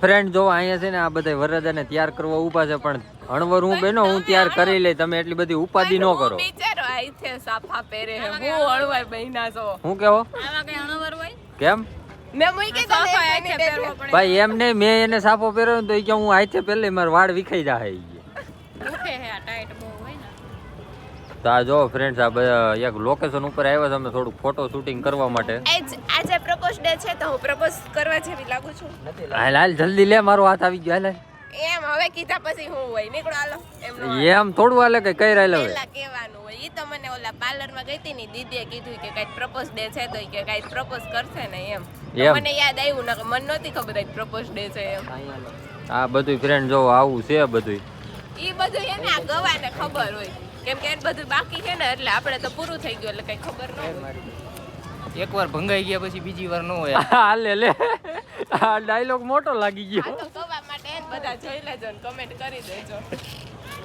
Friend જો અહીંયા છે ને આ બધા વરરાજાને તૈયાર કરવા ઊભા છે, પણ હણવર હું બેનો હું તૈયાર કરી લઈ, તમે એટલી બધી ઉપાધિ ન કરો. બિચારો આઈથે સાફા પહેરે હે, હું હળવાય બહેના છો. હું કેવો આવા કઈ હણવર હોય કેમ મેં મૂકી તો આઈથે પહેરવો પડે ભાઈ? એમ નહીં, મેં એને સાફો પહેર્યો ને તો એ કે હું આઈથે પહેલે મારા વાળ વિખાઈ જાય. ઉઠે હે આ ટાઈટ બહુ હોય ને. તો આ જો ફ્રેન્ડ્સ, આ એક લોકેશન ઉપર આવ્યા છે અમે થોડુંક ફોટો શૂટિંગ કરવા માટે. આજે પ્રપોઝ ડે છે તો હું પ્રપોઝ કરવા જેવી લાગુ છું. હાલ હાલ જલ્દી લે, મારો હાથ આવી ગયો. હાલ એમ હવે કીધા પછી હું હોય નીકળો હાલો. એમ થોડું હાલે કે કઈ રાય હવે પેલા કહેવાનું હોય. ઈ તો મને ઓલા પાર્લર માં ગઈ હતી ને દીદીએ કીધું કે કઈ પ્રપોઝ ડે છે તો કે કઈ પ્રપોઝ કરશે ને એમ. મને યાદ આવ્યું ને, મને નહોતી ખબર કે પ્રપોઝ ડે છે એમ. આ બધું ફ્રેન્ડ જો આવું છે બધું. ઈ બધું એને આ ગવાને ખબર હોય, કેમ કે એને બધું બાકી છે ને, એટલે આપણે તો પૂરું થઈ ગયું એટલે કઈ ખબર ન હોય. એકવાર ભંગાઈ ગયા પછી બીજી વાર ન હોય. હાલે લે, આ ડાયલોગ મોટો લાગી ગયો. આ તો ગવા માટે બધા જોઈ લેજો ને કમેન્ટ કરી દેજો.